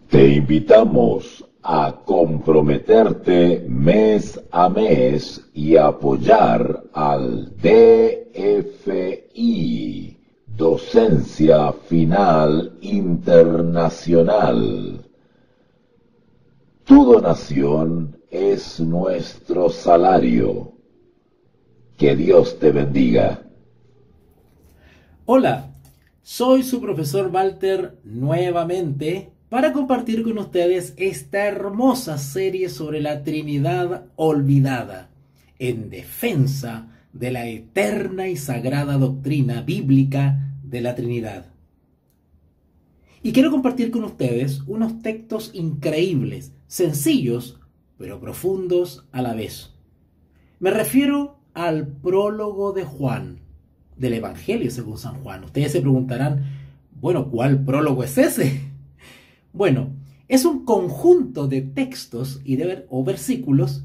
Te invitamos a comprometerte mes a mes y apoyar al DFI, Docencia Final Internacional. Tu donación es nuestro salario. Que Dios te bendiga. Hola, soy su profesor Walter nuevamente para compartir con ustedes esta hermosa serie sobre la Trinidad olvidada, en defensa de la eterna y sagrada doctrina bíblica de la Trinidad. Y quiero compartir con ustedes unos textos increíbles, sencillos, pero profundos a la vez. Me refiero al prólogo de Juan, del Evangelio según San Juan. Ustedes se preguntarán, bueno, ¿cuál prólogo es ese? Bueno, es un conjunto de textos o versículos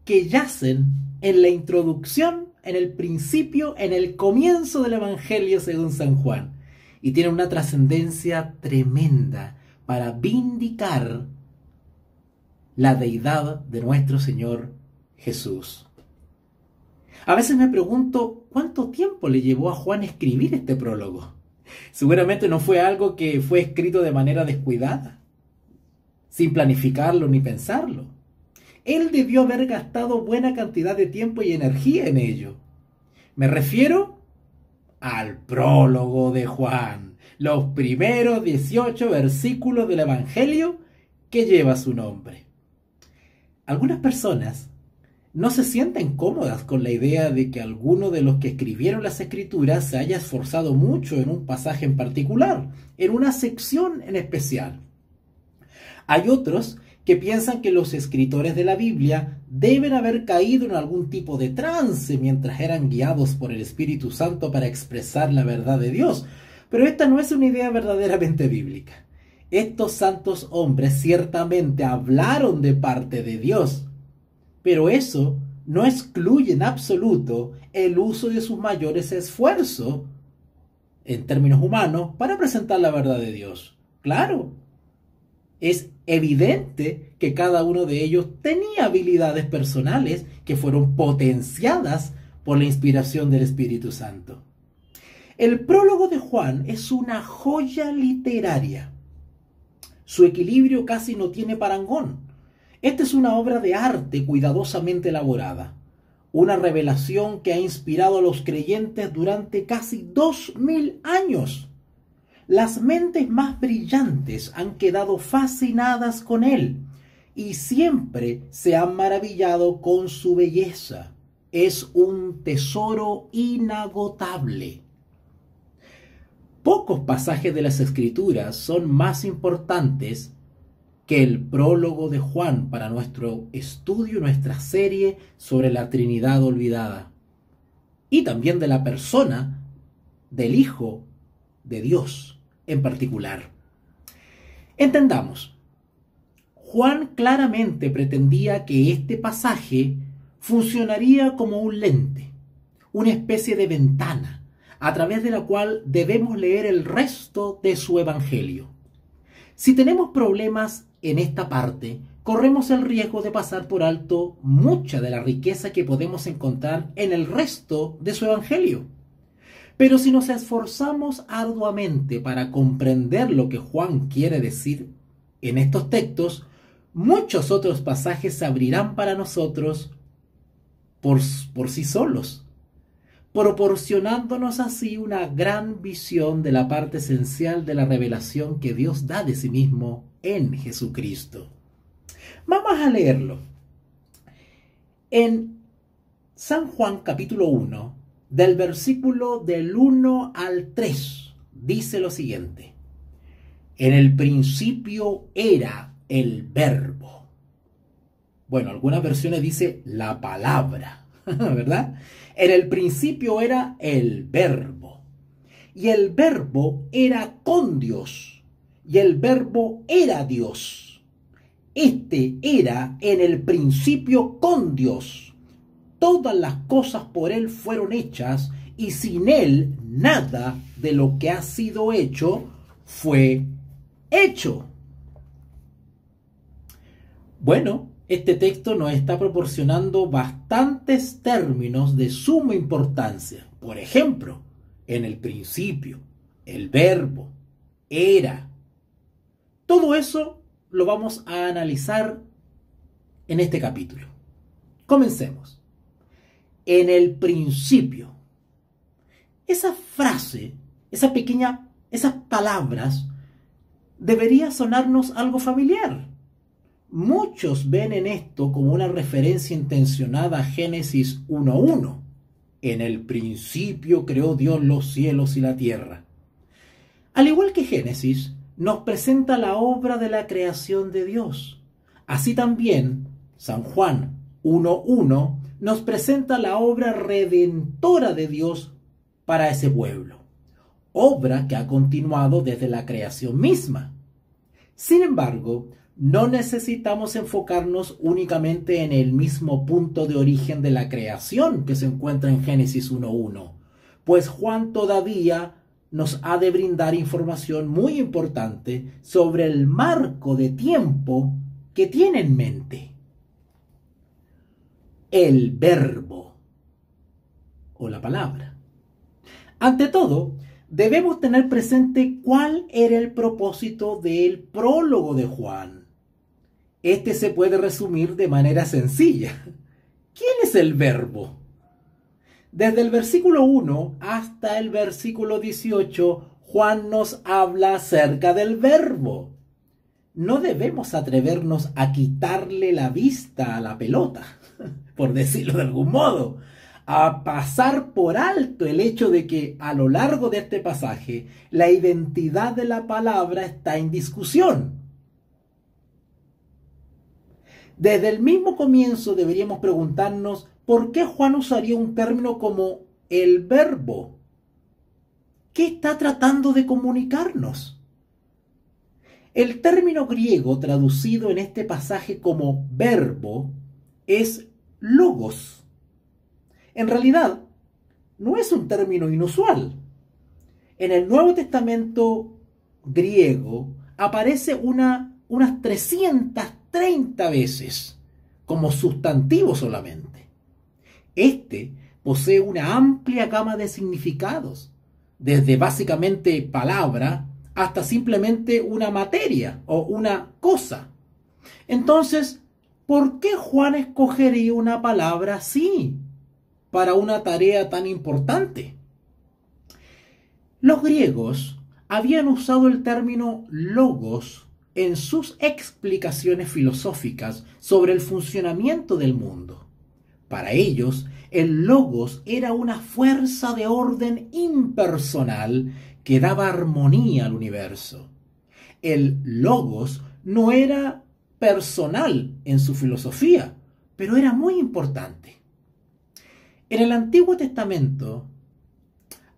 que yacen en la introducción, en el principio, en el comienzo del Evangelio según San Juan. Y tienen una trascendencia tremenda para vindicar la deidad de nuestro Señor Jesús. A veces me pregunto cuánto tiempo le llevó a Juan escribir este prólogo. Seguramente no fue algo que fue escrito de manera descuidada, sin planificarlo ni pensarlo. Él debió haber gastado buena cantidad de tiempo y energía en ello. Me refiero al prólogo de Juan, los primeros 18 versículos del Evangelio que lleva su nombre. Algunas personas no se sienten cómodas con la idea de que alguno de los que escribieron las Escrituras se haya esforzado mucho en un pasaje en particular, en una sección en especial. Hay otros que piensan que los escritores de la Biblia deben haber caído en algún tipo de trance mientras eran guiados por el Espíritu Santo para expresar la verdad de Dios. Pero esta no es una idea verdaderamente bíblica. Estos santos hombres ciertamente hablaron de parte de Dios, pero eso no excluye en absoluto el uso de sus mayores esfuerzos, en términos humanos, para presentar la verdad de Dios. Claro, es evidente que cada uno de ellos tenía habilidades personales que fueron potenciadas por la inspiración del Espíritu Santo. El prólogo de Juan es una joya literaria. Su equilibrio casi no tiene parangón. Esta es una obra de arte cuidadosamente elaborada, una revelación que ha inspirado a los creyentes durante casi 2000 años. Las mentes más brillantes han quedado fascinadas con él y siempre se han maravillado con su belleza. Es un tesoro inagotable. Pocos pasajes de las Escrituras son más importantes que el prólogo de Juan para nuestro estudio, nuestra serie sobre la Trinidad olvidada, y también de la persona del Hijo de Dios en particular. Entendamos, Juan claramente pretendía que este pasaje funcionaría como un lente, una especie de ventana, a través de la cual debemos leer el resto de su Evangelio. Si tenemos problemas en esta parte, corremos el riesgo de pasar por alto mucha de la riqueza que podemos encontrar en el resto de su Evangelio. Pero si nos esforzamos arduamente para comprender lo que Juan quiere decir en estos textos, muchos otros pasajes se abrirán para nosotros por sí solos, proporcionándonos así una gran visión de la parte esencial de la revelación que Dios da de sí mismo en Jesucristo. Vamos a leerlo. En San Juan capítulo 1, del versículo del 1 al 3, dice lo siguiente: en el principio era el verbo. Bueno, algunas versiones dice la palabra, ¿verdad? En el principio era el verbo, y el verbo era con Dios, y el verbo era Dios. Este era en el principio con Dios. Todas las cosas por él fueron hechas, y sin él nada de lo que ha sido hecho fue hecho. Bueno, este texto nos está proporcionando bastantes términos de suma importancia. Por ejemplo, en el principio, el verbo, era. Todo eso lo vamos a analizar en este capítulo. Comencemos. En el principio. Esa frase, esas palabras, debería sonarnos algo familiar. Muchos ven en esto como una referencia intencionada a Génesis 1:1. En el principio creó Dios los cielos y la tierra. Al igual que Génesis, nos presenta la obra de la creación de Dios. Así también, San Juan 1:1 nos presenta la obra redentora de Dios para ese pueblo, obra que ha continuado desde la creación misma. Sin embargo, no necesitamos enfocarnos únicamente en el mismo punto de origen de la creación que se encuentra en Génesis 1:1, pues Juan todavía nos ha de brindar información muy importante sobre el marco de tiempo que tiene en mente. El verbo o la palabra. Ante todo, debemos tener presente cuál era el propósito del prólogo de Juan. Este se puede resumir de manera sencilla. ¿Quién es el verbo? Desde el versículo 1 hasta el versículo 18, Juan nos habla acerca del verbo. No debemos atrevernos a quitarle la vista a la pelota, por decirlo de algún modo, a pasar por alto el hecho de que a lo largo de este pasaje la identidad de la palabra está en discusión. Desde el mismo comienzo deberíamos preguntarnos por qué Juan usaría un término como el verbo. ¿Qué está tratando de comunicarnos? El término griego traducido en este pasaje como verbo es logos. En realidad, no es un término inusual. En el Nuevo Testamento griego aparece unas 330 veces como sustantivo solamente. Este posee una amplia gama de significados, desde básicamente palabra hasta simplemente una materia o una cosa. Entonces, ¿por qué Juan escogería una palabra así para una tarea tan importante? Los griegos habían usado el término logos en sus explicaciones filosóficas sobre el funcionamiento del mundo. Para ellos, el logos era una fuerza de orden impersonal que daba armonía al universo. El logos no era personal en su filosofía, pero era muy importante. En el Antiguo Testamento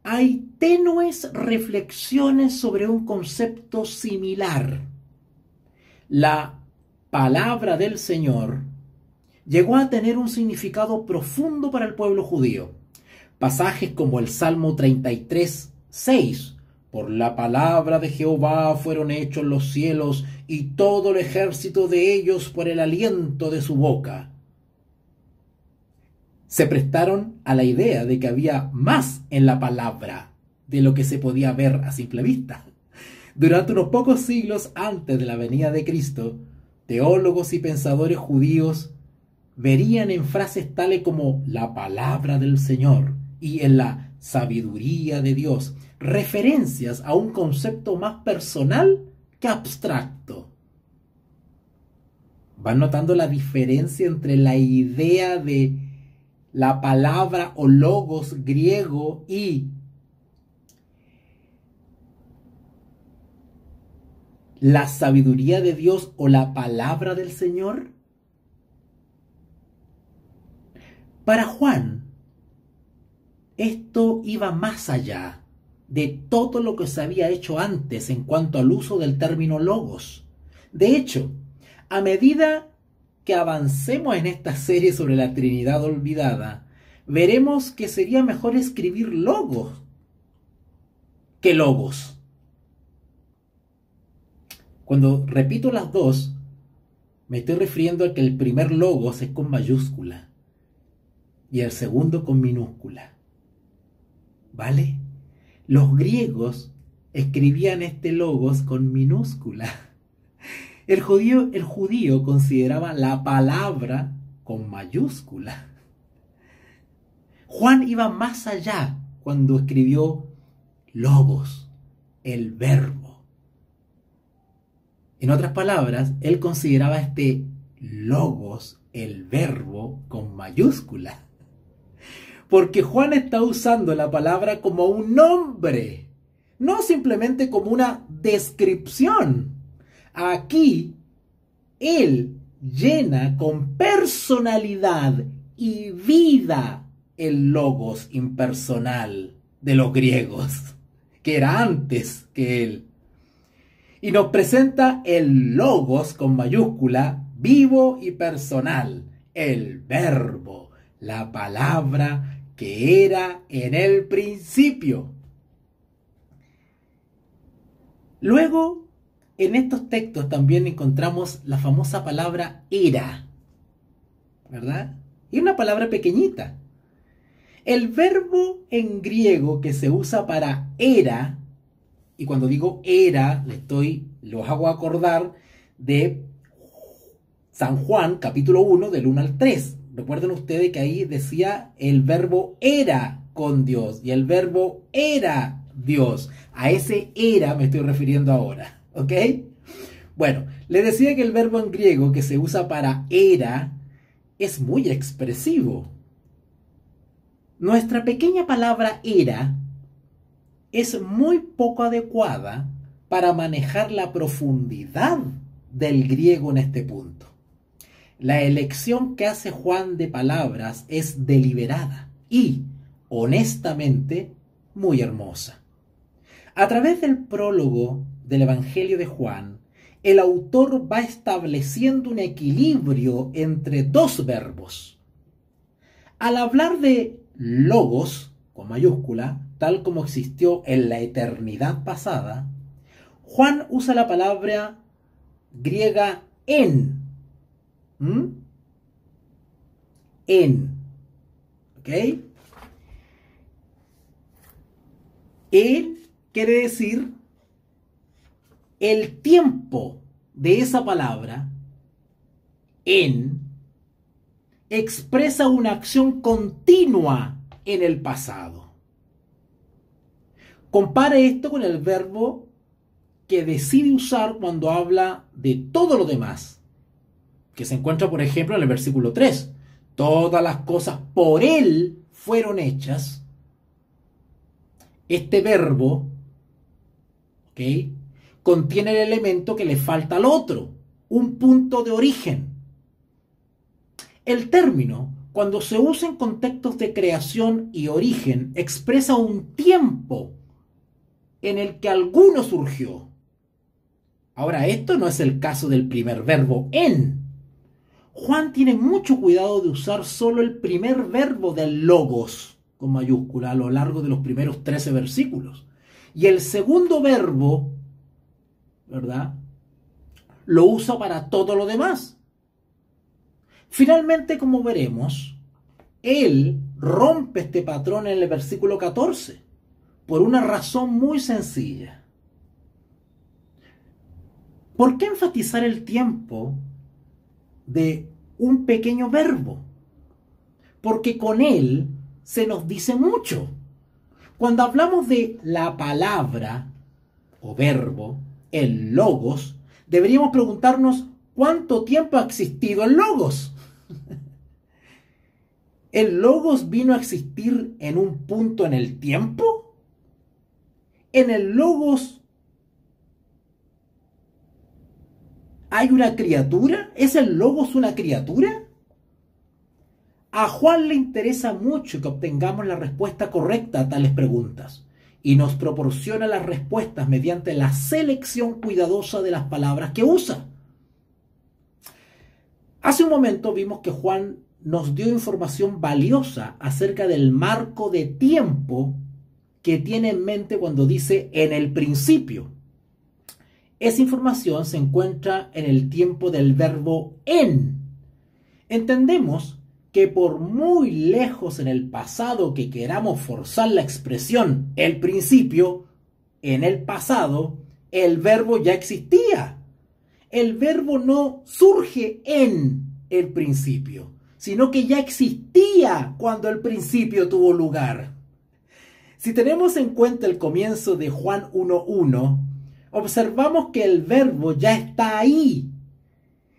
hay tenues reflexiones sobre un concepto similar. La palabra del Señor llegó a tener un significado profundo para el pueblo judío. Pasajes como el Salmo 33:6, por la palabra de Jehová fueron hechos los cielos y todo el ejército de ellos por el aliento de su boca. Se prestaron a la idea de que había más en la palabra de lo que se podía ver a simple vista. Durante unos pocos siglos antes de la venida de Cristo, teólogos y pensadores judíos verían en frases tales como la palabra del Señor y en la sabiduría de Dios referencias a un concepto más personal que abstracto. ¿Van notando la diferencia entre la idea de la palabra o logos griego y la sabiduría de Dios o la palabra del Señor? Para Juan, esto iba más allá de todo lo que se había hecho antes en cuanto al uso del término logos. De hecho, a medida que avancemos en esta serie sobre la Trinidad olvidada, veremos que sería mejor escribir logos que logos. Cuando repito las dos, Me estoy refiriendo a que el primer logos es con mayúscula y el segundo con minúscula. ¿Vale? Los griegos escribían este logos con minúscula. El judío consideraba la palabra con mayúscula. Juan iba más allá cuando escribió logos, el verbo. En otras palabras, él consideraba este logos, el verbo, con mayúscula. Porque Juan está usando la palabra como un nombre, no simplemente como una descripción. Aquí, él llena con personalidad y vida el logos impersonal de los griegos, que era antes que él. Y nos presenta el logos con mayúscula, vivo y personal, el verbo, la palabra que era en el principio. Luego, en estos textos también encontramos la famosa palabra era, ¿verdad? Y una palabra pequeñita. El verbo en griego que se usa para era, y cuando digo era, los hago acordar de San Juan, capítulo 1, del 1 al 3. Recuerden ustedes que ahí decía el verbo era con Dios y el verbo era Dios. A ese era me estoy refiriendo ahora, ¿ok? Bueno, les decía que el verbo en griego que se usa para era es muy expresivo. Nuestra pequeña palabra era es muy poco adecuada para manejar la profundidad del griego en este punto. La elección que hace Juan de palabras es deliberada y, honestamente, muy hermosa. A través del prólogo del Evangelio de Juan, el autor va estableciendo un equilibrio entre dos verbos. Al hablar de logos, con mayúscula, tal como existió en la eternidad pasada, Juan usa la palabra griega en. ¿Ok? En quiere decir el tiempo de esa palabra, en, expresa una acción continua en el pasado. Compare esto con el verbo que decide usar cuando habla de todo lo demás, que se encuentra, por ejemplo, en el versículo 3. Todas las cosas por él fueron hechas. Este verbo, ¿ok?, contiene el elemento que le falta al otro, un punto de origen. El término, cuando se usa en contextos de creación y origen, expresa un tiempo en el que alguno surgió. Ahora, esto no es el caso del primer verbo en. Juan tiene mucho cuidado de usar solo el primer verbo del logos, con mayúscula, a lo largo de los primeros 13 versículos. Y el segundo verbo, ¿verdad?, lo usa para todo lo demás. Finalmente, como veremos, él rompe este patrón en el versículo 14, por una razón muy sencilla. ¿Por qué enfatizar el tiempo de un pequeño verbo? Porque con él se nos dice mucho. Cuando hablamos de la palabra o verbo, el logos, deberíamos preguntarnos ¿cuánto tiempo ha existido el logos? ¿El logos vino a existir en un punto en el tiempo? ¿En el logos hay una criatura? ¿Es el logos una criatura? A Juan le interesa mucho que obtengamos la respuesta correcta a tales preguntas y nos proporciona las respuestas mediante la selección cuidadosa de las palabras que usa. Hace un momento vimos que Juan nos dio información valiosa acerca del marco de tiempo que tiene en mente cuando dice en el principio. esa información se encuentra en el tiempo del verbo en. Entendemos que por muy lejos en el pasado que queramos forzar la expresión el principio, en el pasado el verbo ya existía. El verbo no surge en el principio, sino que ya existía cuando el principio tuvo lugar. Si tenemos en cuenta el comienzo de Juan 1:1, observamos que el verbo ya está ahí.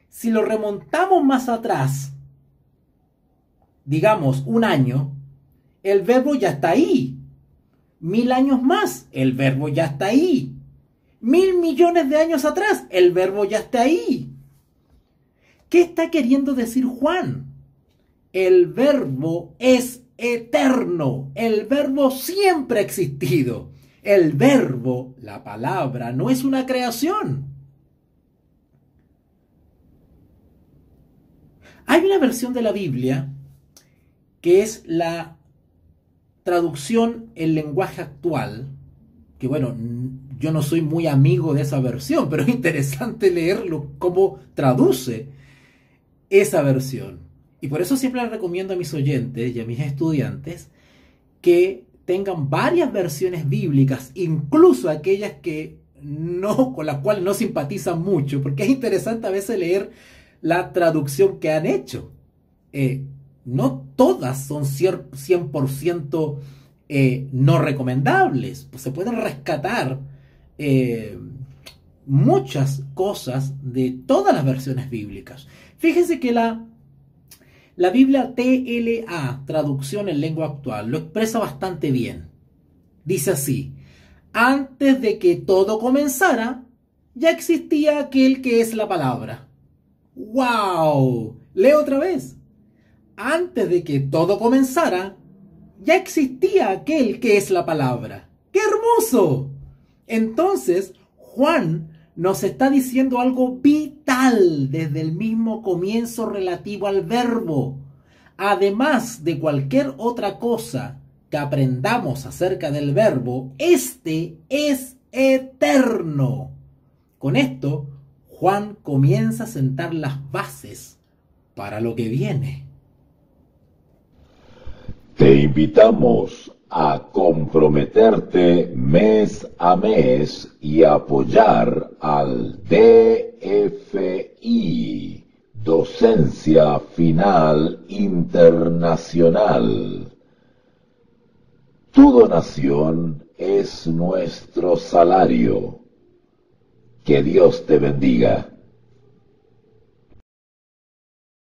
Si lo remontamos más atrás, digamos 1 año, el verbo ya está ahí. 1000 años más, el verbo ya está ahí. 1000 millones de años atrás, el verbo ya está ahí. ¿Qué está queriendo decir Juan? El verbo es eterno. El verbo siempre ha existido. El verbo, la palabra, no es una creación. Hay una versión de la Biblia que es la traducción en lenguaje actual, que bueno, yo no soy muy amigo de esa versión, pero es interesante leerlo, cómo traduce esa versión. Y por eso siempre les recomiendo a mis oyentes y a mis estudiantes que tengan varias versiones bíblicas, incluso aquellas que no, con las cuales no simpatizan mucho, porque es interesante a veces leer la traducción que han hecho. No todas son 100% no recomendables. Pues se pueden rescatar muchas cosas de todas las versiones bíblicas. Fíjense que la Biblia TLA, traducción en lengua actual, lo expresa bastante bien. Dice así: antes de que todo comenzara, ya existía aquel que es la palabra. ¡Wow! Leo otra vez. Antes de que todo comenzara, ya existía aquel que es la palabra. ¡Qué hermoso! Entonces, Juan nos está diciendo algo vital desde el mismo comienzo relativo al verbo. Además de cualquier otra cosa que aprendamos acerca del verbo, este es eterno. Con esto, Juan comienza a sentar las bases para lo que viene. Te invitamos a comprometerte mes a mes y apoyar al DFI, Docencia Final Internacional. Tu donación es nuestro salario. Que Dios te bendiga.